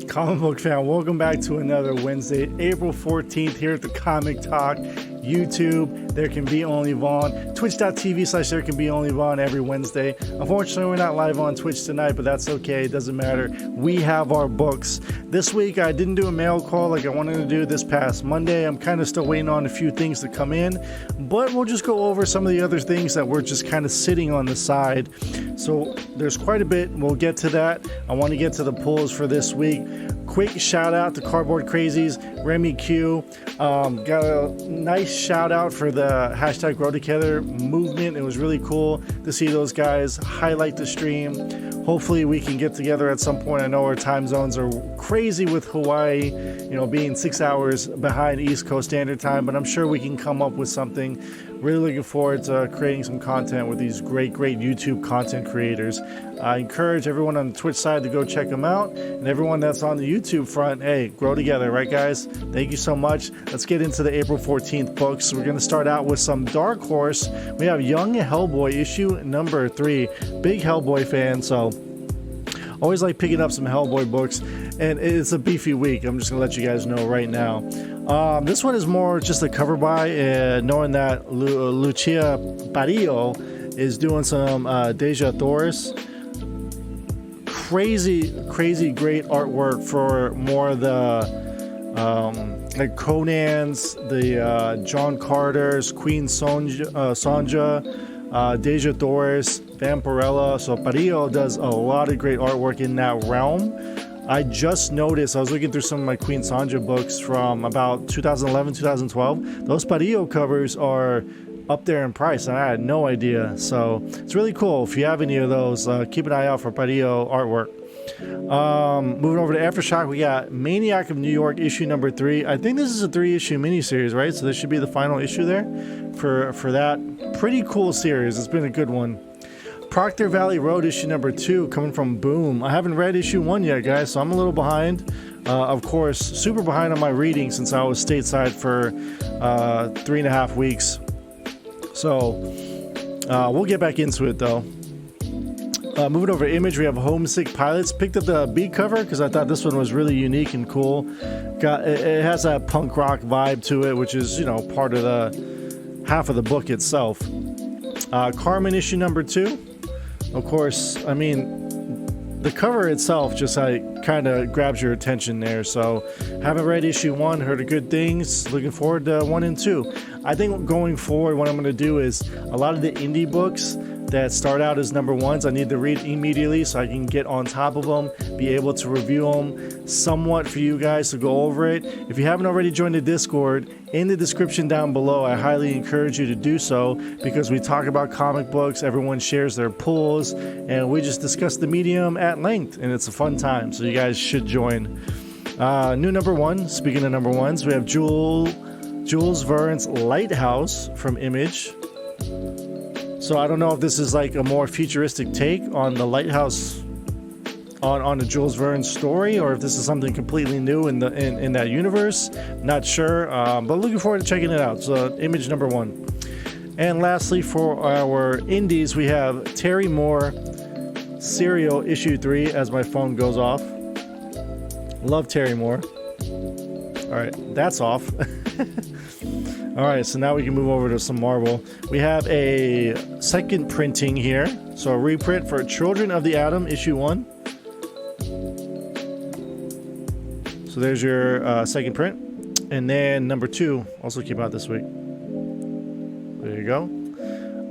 Comic book fan, welcome back to another Wednesday, April 14th here at the Comic Talk YouTube. There Can Be Only Vaughn, twitch.tv/There Can Be Only Vaughn every Wednesday. Unfortunately, we're not live on Twitch tonight, but that's okay. It doesn't matter. We have our books. This week, I didn't do a mail call like I wanted to do this past Monday. I'm kind of still waiting on a few things to come in, but we'll just go over some of the other things that we're just kind of sitting on the side. So there's quite a bit. We'll get to that. I want to get to the pulls for this week. Quick shout out to Cardboard Crazies, Remy Q. Got a nice shout out for the hashtag Grow Together movement. It was really cool to see those guys highlight the stream. Hopefully we can get together at some point. I know our time zones are crazy with Hawaii, being 6 hours behind East Coast Standard Time, but I'm sure we can come up with something. Really looking forward to creating some content with these great YouTube content creators. I encourage everyone on the Twitch side to go check them out, and everyone that's on the YouTube front, hey, grow together, right guys? Thank you so much. Let's get into the April 14th books. We're going to start out with some Dark Horse. We have Young Hellboy issue number 3. Big Hellboy fan, so always like picking up some Hellboy books, and it's a beefy week. I'm just gonna let you guys know right now. This one is more just a cover by, knowing that Lucia Barrio is doing some Deja Thor's. Crazy great artwork for more of the like Conan's, the John Carter's, Queen Sonja, Deja Thor's, Vampirella. So Barrio does a lot of great artwork in that realm. I just noticed, I was looking through some of my Queen Sonja books from about 2011, 2012. Those Barrio covers are up there in price, and I had no idea. So it's really cool. If you have any of those, keep an eye out for Barrio artwork. Moving over to Aftershock, we got Maniac of New York issue number 3. I think this is a 3-issue miniseries, right? So this should be the final issue there for that. Pretty cool series. It's been a good one. Proctor Valley Road issue number 2 coming from Boom. I haven't read issue 1 yet, guys, so I'm a little behind. Of course, super behind on my reading since I was stateside for 3.5 weeks. So we'll get back into it though. Moving over to Image, we have Homesick Pilots. Picked up the B cover because I thought this one was really unique and cool. It has that punk rock vibe to it, which is part of the half of the book itself. Carmen issue number 2. Of course, I mean, the cover itself just kind of grabs your attention there. So haven't read issue 1, heard good things. Looking forward to 1 and 2. I think going forward, what I'm going to do is a lot of the indie books that start out as number 1s, I need to read immediately so I can get on top of them, be able to review them somewhat for you guys to go over it. If you haven't already joined the Discord, in the description down below, I highly encourage you to do so because we talk about comic books, everyone shares their pulls, and we just discuss the medium at length, and it's a fun time, so you guys should join. New number 1, speaking of number 1s, we have Jules Verne's Lighthouse from Image. So I don't know if this is like a more futuristic take on the Lighthouse, on the Jules Verne story, or if this is something completely new in that universe. Not sure, but looking forward to checking it out. So Image number 1. And lastly, for our indies, we have Terry Moore, Serial issue 3. As my phone goes off, love Terry Moore. All right, that's off. All right, so now we can move over to some Marvel. We have a second printing here. So a reprint for Children of the Atom, issue 1. So there's your second print. And then number 2 also came out this week. There you go.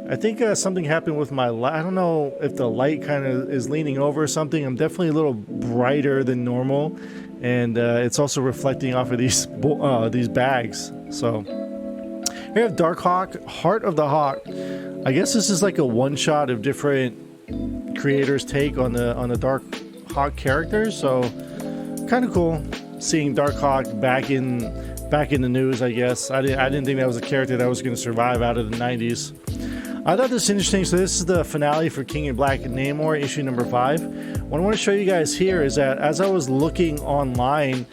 I think something happened with my light. I don't know if the light kind of is leaning over or something. I'm definitely a little brighter than normal. And it's also reflecting off of these bags. So we have Darkhawk, Heart of the Hawk. I guess this is like a one-shot of different creators' take on the Darkhawk characters. So kind of cool seeing Darkhawk back in the news. I guess I didn't think that was a character that was going to survive out of the 90s. I thought this was interesting. So this is the finale for King in Black Namor, issue number 5. What I want to show you guys here is that as I was looking online,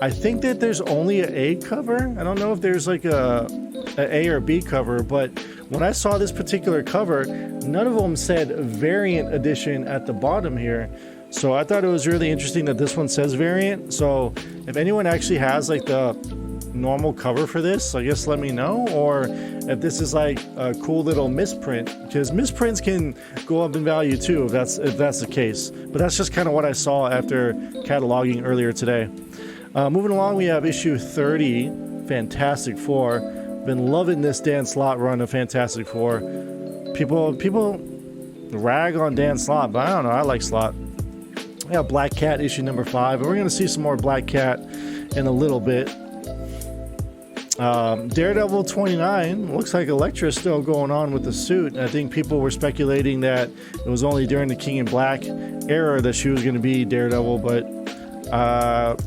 I think that there's only an A cover. I don't know if there's like a A or B cover, but when I saw this particular cover, none of them said variant edition at the bottom here. So I thought it was really interesting that this one says variant. So if anyone actually has like the normal cover for this, I guess let me know, or if this is like a cool little misprint, because misprints can go up in value too if that's the case. But that's just kind of what I saw after cataloging earlier today. Moving along, we have issue 30, Fantastic Four. Been loving this Dan Slott run of Fantastic Four. People rag on Dan Slott, but I don't know, I like Slott. We have Black Cat issue number 5, and we're going to see some more Black Cat in a little bit. Daredevil 29, looks like Elektra's still going on with the suit. I think people were speculating that it was only during the King in Black era that she was going to be Daredevil, but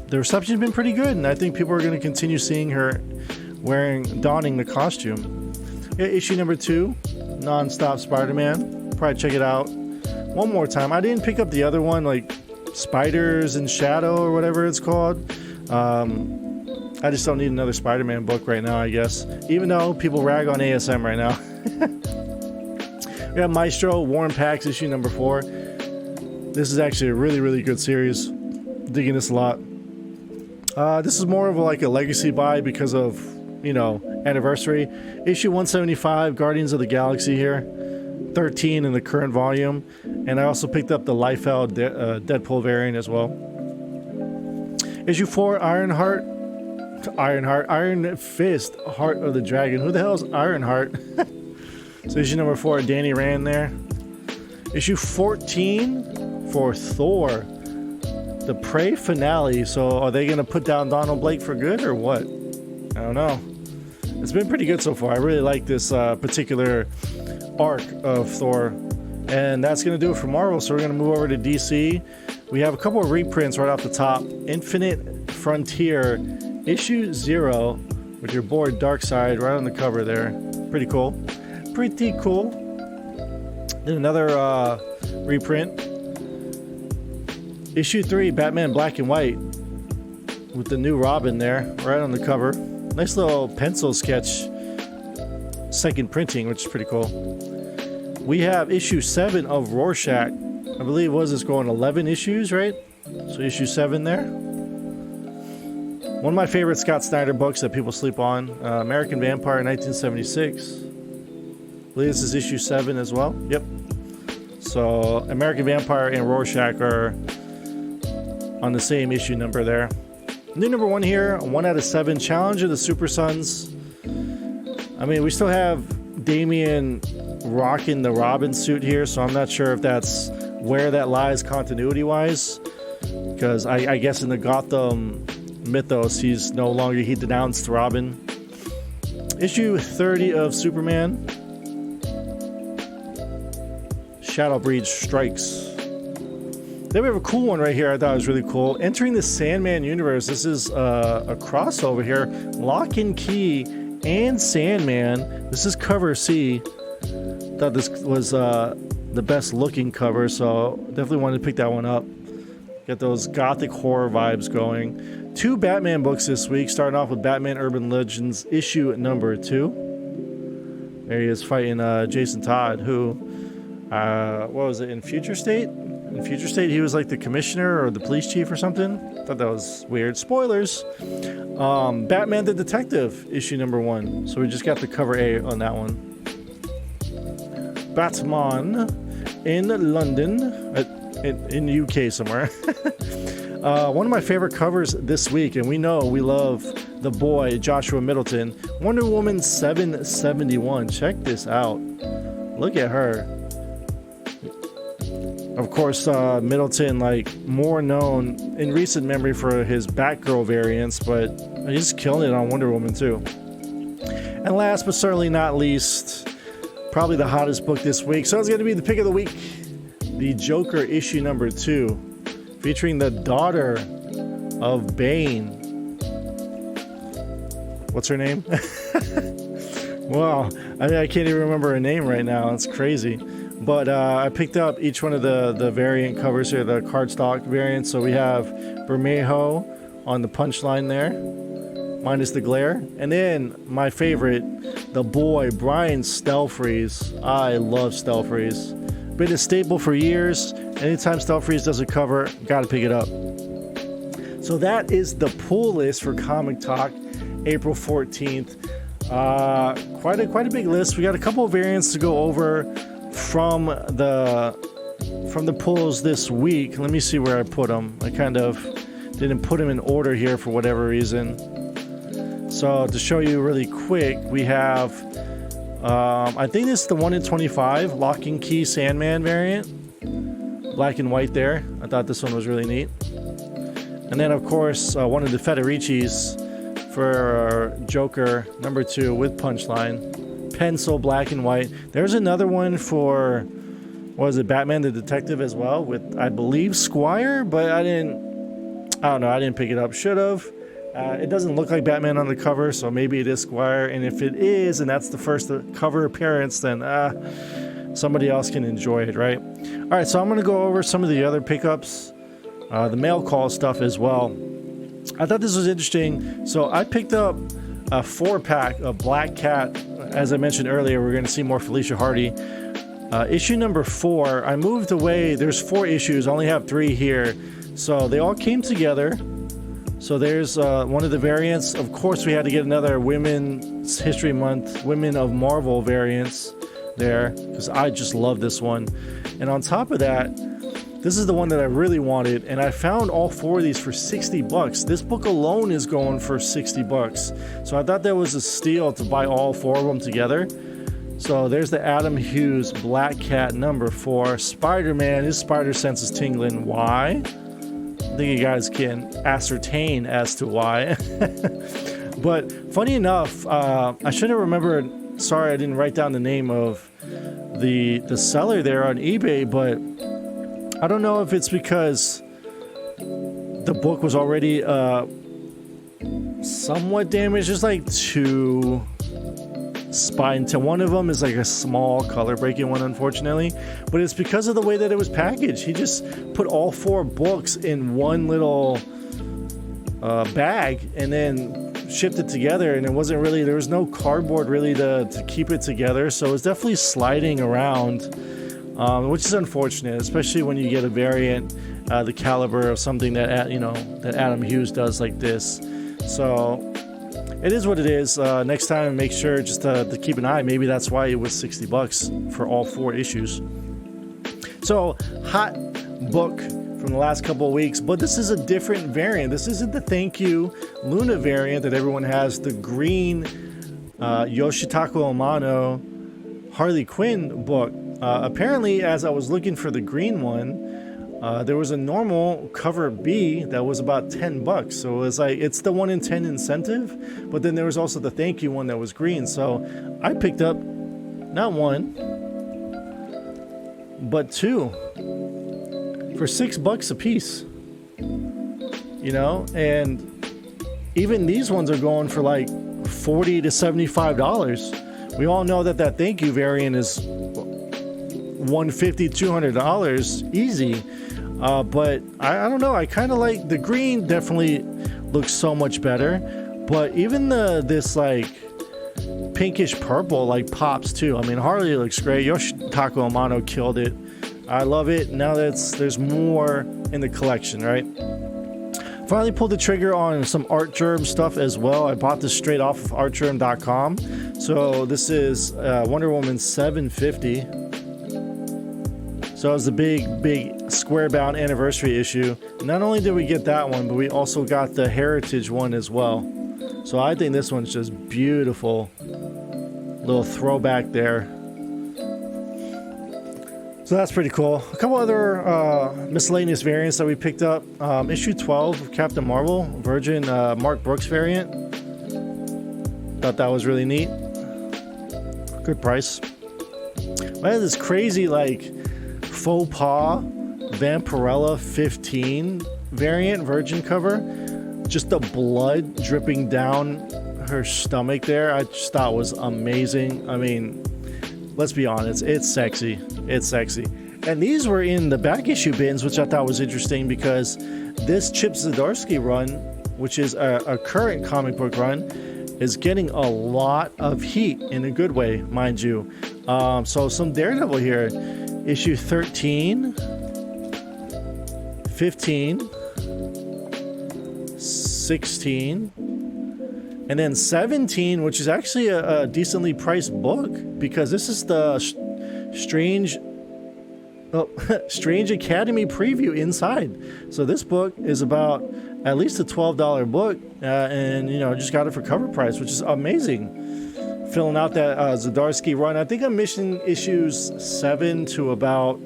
the reception's been pretty good, and I think people are going to continue seeing her donning the costume. Yeah, issue number 2, Non-Stop Spider-Man. Probably check it out one more time. I didn't pick up the other one, like Spiders in Shadow or whatever it's called. I just don't need another Spider-Man book right now, I guess. Even though people rag on ASM right now. We have Maestro, Warren Pax, issue number 4. This is actually a really, really good series. Digging this a lot. This is more of like a legacy buy because of, anniversary. Issue 175, Guardians of the Galaxy here. 13 in the current volume. And I also picked up the Liefeld Deadpool variant as well. Issue 4, Iron Fist, Heart of the Dragon. Who the hell is Ironheart? So issue number 4, Danny Rand there. Issue 14 for Thor, the Prey finale. So are they going to put down Donald Blake for good or what? I don't know. It's been pretty good so far. I really like this particular arc of Thor. And that's going to do it for Marvel. So we're going to move over to DC. We have a couple of reprints right off the top. Infinite Frontier, issue 0, with your boy Darkseid right on the cover there. Pretty cool. Pretty cool. Then another reprint. Issue 3, Batman Black and White, with the new Robin there, right on the cover. Nice little pencil sketch. Second printing, which is pretty cool. We have issue 7 of Rorschach. I believe, was this going 11 issues, right? So issue 7 there. One of my favorite Scott Snyder books that people sleep on, American Vampire 1976. I believe this is issue 7 as well. Yep. So American Vampire and Rorschach are on the same issue number there. New number 1 here, 1 out of 7, Challenge of the Super Sons. I mean, we still have Damian rocking the Robin suit here, so I'm not sure if that's where that lies continuity-wise. Because I guess in the Gotham mythos, he denounced Robin. Issue 30 of Superman, Shadow Breed Strikes. Then we have a cool one right here I thought was really cool. Entering the Sandman universe. This is a crossover here. Lock and Key and Sandman. This is cover C. Thought this was the best looking cover, so definitely wanted to pick that one up. Get those gothic horror vibes going. 2 Batman books this week, starting off with Batman Urban Legends issue number 2. There he is fighting Jason Todd, who, what was it, in Future State? In Future State, he was like the commissioner or the police chief or something. Thought that was weird. Spoilers. Batman the Detective, issue number 1. So we just got the cover A on that one. Batman in London, in the UK somewhere. One of my favorite covers this week, and we know we love the boy Joshua Middleton. Wonder Woman 771. Check this out. Look at her. Of course, Middleton, more known in recent memory for his Batgirl variants, but he's killing it on Wonder Woman too. And last but certainly not least, probably the hottest book this week. So it's going to be the pick of the week. The Joker issue number 2, featuring the daughter of Bane. What's her name? Wow, I can't even remember her name right now. It's crazy. But I picked up each one of the variant covers here, the cardstock variants. So we have Bermejo on the punchline there, minus the glare. And then my favorite, the boy, Brian Stelfreeze. I love Stelfreeze. Been a staple for years. Anytime Stealth Freeze does a cover, gotta pick it up. So that is the pull list for Comic Talk, April 14th. Quite a big list. We got a couple of variants to go over from the pulls this week. Let me see where I put them. I kind of didn't put them in order here for whatever reason. So to show you really quick, we have I think this is the 1 in 25 Lock and Key Sandman variant, black and white there. I thought this one was really neat. And then of course one of the Federicis for Joker number 2 with Punchline, pencil, black and white. There's another one for, what was it, Batman the Detective as well, with I believe Squire, but I don't know, I didn't pick it up. Should have. It doesn't look like Batman on the cover, so maybe it is Squire. And if it is, and that's the first cover appearance, then somebody else can enjoy it, right? All right, so I'm going to go over some of the other pickups, the mail call stuff as well. I thought this was interesting. So I picked up a 4-pack of Black Cat. As I mentioned earlier, we're going to see more Felicia Hardy. Issue number 4, I moved away. There's 4 issues. I only have 3 here. So they all came together. So there's one of the variants. Of course, we had to get another Women's History Month, Women of Marvel variants there, because I just love this one. And on top of that, this is the one that I really wanted, and I found all 4 of these for $60. This book alone is going for $60. So I thought that was a steal to buy all 4 of them together. So there's the Adam Hughes Black Cat number 4. Spider-Man, his spider sense is tingling. Why? I think you guys can ascertain as to why. But funny enough, I should have remembered. Sorry, I didn't write down the name of the seller there on eBay, but I don't know if it's because the book was already somewhat damaged. There's like 2 spine to one of them is like a small color breaking one, unfortunately, but it's because of the way that it was packaged. He just put all 4 books in one little bag and then shipped it together, and it wasn't really, there was no cardboard really to keep it together, so it was definitely sliding around, which is unfortunate, especially when you get a variant the caliber of something that that Adam Hughes does like this. So it is what it is. Next time, make sure just to keep an eye. Maybe that's why it was $60 for all 4 issues. So, hot book from the last couple of weeks, but this is a different variant. This isn't the Thank You Luna variant that everyone has. The green Yoshitaka Amano Harley Quinn book. Apparently, as I was looking for the green one, there was a normal cover B that was about $10. So it was like, it's the 1 in 10 incentive, but then there was also the thank you one that was green. So I picked up not 1, but 2 for $6 a piece. And even these ones are going for like $40 to $75. We all know that thank you variant is $150, $200 easy. But I don't know. I kind of like the green. Definitely looks so much better. But even this like pinkish purple like pops too. I mean, Harley looks great. Yoshitaka Amano killed it. I love it. Now there's more in the collection, right? Finally pulled the trigger on some Art Germ stuff as well. I bought this straight off of artgerm.com. So this is Wonder Woman 750. So it was the big square-bound anniversary issue. Not only did we get that one, but we also got the Heritage one as well. So I think this one's just beautiful. Little throwback there. So that's pretty cool. A couple other miscellaneous variants that we picked up. Issue 12 of Captain Marvel, Virgin Mark Brooks variant. Thought that was really neat. Good price. I had this crazy like faux pas Vampirella 15 variant Virgin cover. Just the blood dripping down her stomach there. I just thought was amazing. I mean, let's be honest, it's sexy. It's sexy. And these were in the back issue bins, which I thought was interesting because this Chip Zdarsky run, which is a current comic book run, is getting a lot of heat in a good way, mind you. So some Daredevil here. issue 13, 15, 16, and then 17, which is actually a decently priced book, because this is the Strange Academy preview inside. So this book is about at least a $12 book, and you know, just got it for cover price, which is amazing. Filling out that Zdarsky run. I think I'm missing issues 7 to about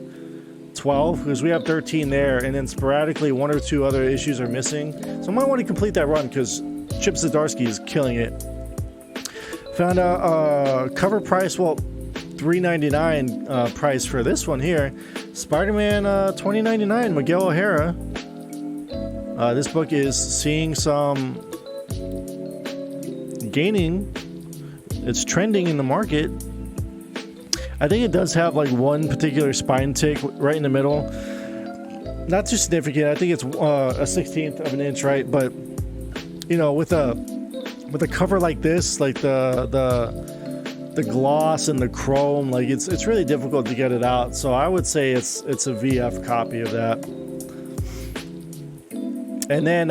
12, because we have 13 there, and then sporadically 1 or 2 other issues are missing. So I might want to complete that run, because Chip Zdarsky is killing it. Found a cover price, well, $3.99 price for this one here. Spider-Man $20.99, Miguel O'Hara. This book is seeing some gaining. It's trending in the market. I think it does have like one particular spine tick right in the middle. Not too significant. I think it's a 1/16 of an inch, right? But you know, with a cover like this, like the gloss and the chrome, like it's really difficult to get it out. So I would say it's a VF copy of that. And then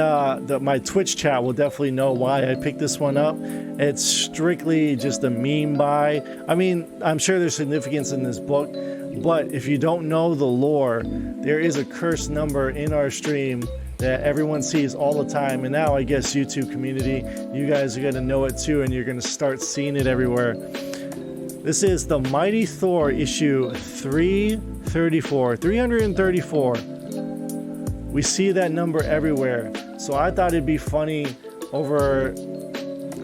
my Twitch chat will definitely know why I picked this one up. It's strictly just a meme buy. I mean, I'm sure there's significance in this book, but if you don't know the lore, there is a cursed number in our stream that everyone sees all the time. And now I guess YouTube community, you guys are going to know it too, and you're going to start seeing it everywhere. This is the Mighty Thor issue 334. We see that number everywhere. So I thought it'd be funny over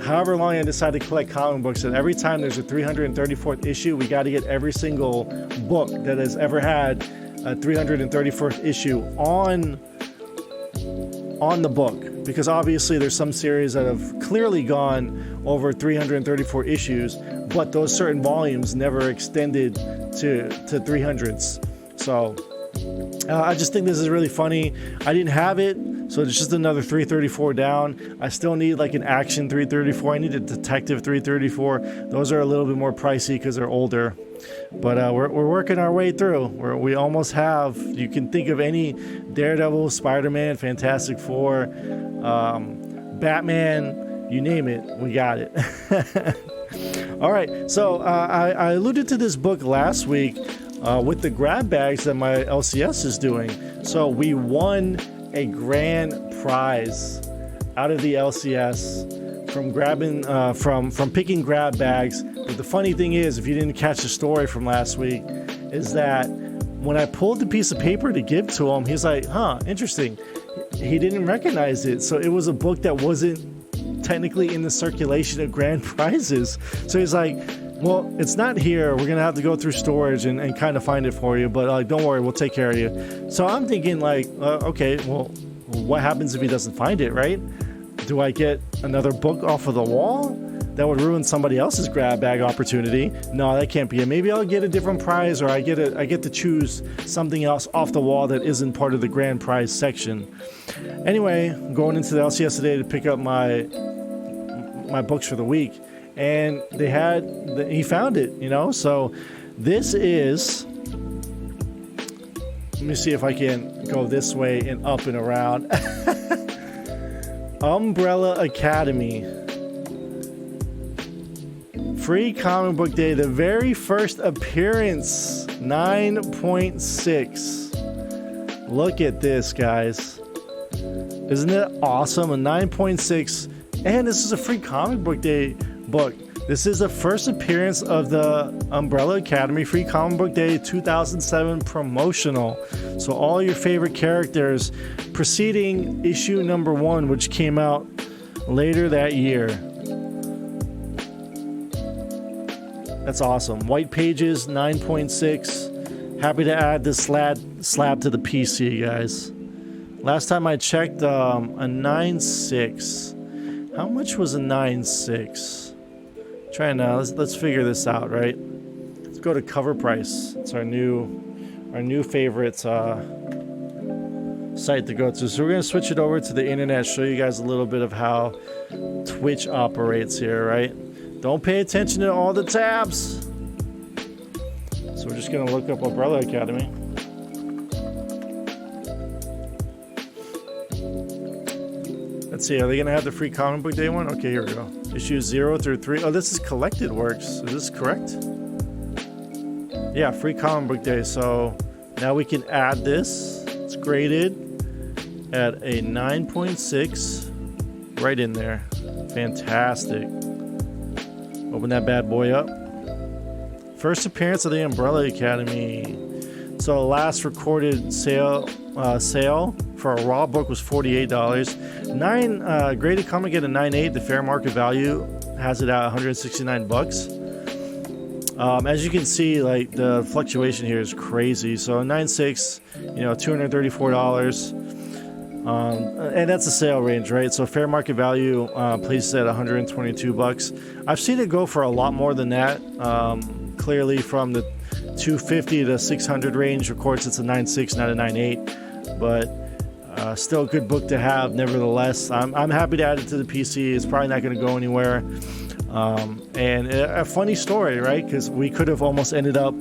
however long I decide to collect comic books, that every time there's a 334th issue, we got to get every single book that has ever had a 334th issue on the book. Because obviously there's some series that have clearly gone over 334 issues, but those certain volumes never extended to 300s. So I just think this is really funny. I didn't have it, so it's just another 334 down. I still need like an action 334. I need a detective 334. Those are a little bit more pricey because they're older. But we're working our way through. We almost have, you can think of any Daredevil, Spider-Man, Fantastic Four, Batman, you name it, we got it. All right, so I alluded to this book last week with the grab bags that my LCS is doing. So we won a grand prize out of the LCS from grabbing from picking grab bags. But the funny thing is, if you didn't catch the story from last week, is that when I pulled the piece of paper to give to him, he's like, huh, interesting. He didn't recognize it. So it was a book that wasn't technically in the circulation of grand prizes. So he's like, well, it's not here. We're going to have to go through storage and kind of find it for you. But like, don't worry, we'll take care of you. So I'm thinking like, okay, well, what happens if he doesn't find it, right? Do I get another book off of the wall? That would ruin somebody else's grab bag opportunity. No, that can't be it. Maybe I'll get a different prize, or I get to choose something else off the wall that isn't part of the grand prize section. Anyway, I'm going into the LCS today to pick up my books for the week, and he found it, you know. So this is, let me see if I can go this way and up and around. Umbrella Academy. Free Comic Book Day, the very first appearance, 9.6. Look at this, guys. Isn't it awesome? A 9.6, and this is a Free Comic Book Day book. This is the first appearance of the Umbrella Academy Free Comic Book Day 2007 promotional. So all your favorite characters preceding issue number 1, which came out later that year. That's awesome. White pages, 9.6. Happy to add this slab to the PC, guys. Last time I checked, a 9.6. How much was a 9.6? Trying to let's figure this out, right? Let's go to cover price. It's our new favorite site to go to. So we're gonna switch it over to the internet, show you guys a little bit of how Twitch operates here, right? Don't pay attention to all the tabs. So we're just gonna look up Umbrella Academy. Let's see, are they gonna have the free comic book day one? Okay, here we go. Issues 0 through 3. Oh, this is collected works. Is this correct? Yeah, free comic book day. So now we can add this. It's graded at a 9.6 right in there. Fantastic. Open that bad boy up. First appearance of the Umbrella Academy. So last recorded sale for a raw book was $48. Graded comic at a 9.8. The fair market value has it at 169 bucks. As you can see, like the fluctuation here is crazy. So 9.6, you know, $234. And that's a sale range, right? So fair market value places at 122 bucks. I've seen it go for a lot more than that. Clearly from the 250 to 600 range. Of course, it's a 9.6, not a 9.8, but still a good book to have. Nevertheless, I'm happy to add it to the PC. It's probably not going to go anywhere. And a funny story, right? Because we could have almost ended up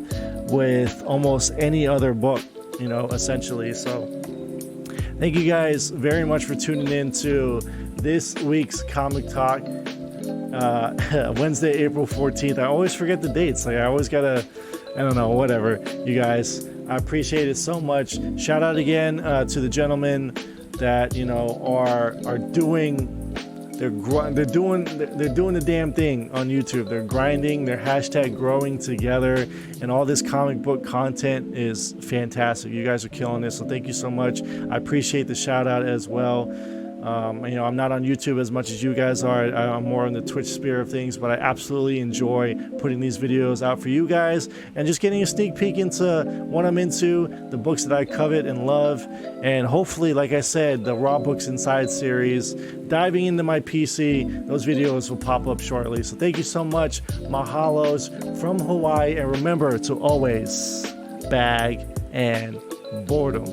with almost any other book, you know, essentially. So thank you guys very much for tuning in to this week's Comic Talk. Wednesday, April 14th. I always forget the dates. Like I always gotta, I don't know, whatever. You guys, I appreciate it so much. Shout out again to the gentlemen that, you know, are doing. They're doing the damn thing on YouTube. They're grinding. They're hashtag growing together, and all this comic book content is fantastic. You guys are killing this, so thank you so much. I appreciate the shout out as well. You know, I'm not on YouTube as much as you guys are. I'm more in the Twitch sphere of things, but I absolutely enjoy putting these videos out for you guys and just getting a sneak peek into what I'm into, the books that I covet and love, and hopefully, like I said, the Raw Books Inside series, diving into my PC, those videos will pop up shortly. So thank you so much. Mahalos from Hawaii, and remember to always bag and boredom.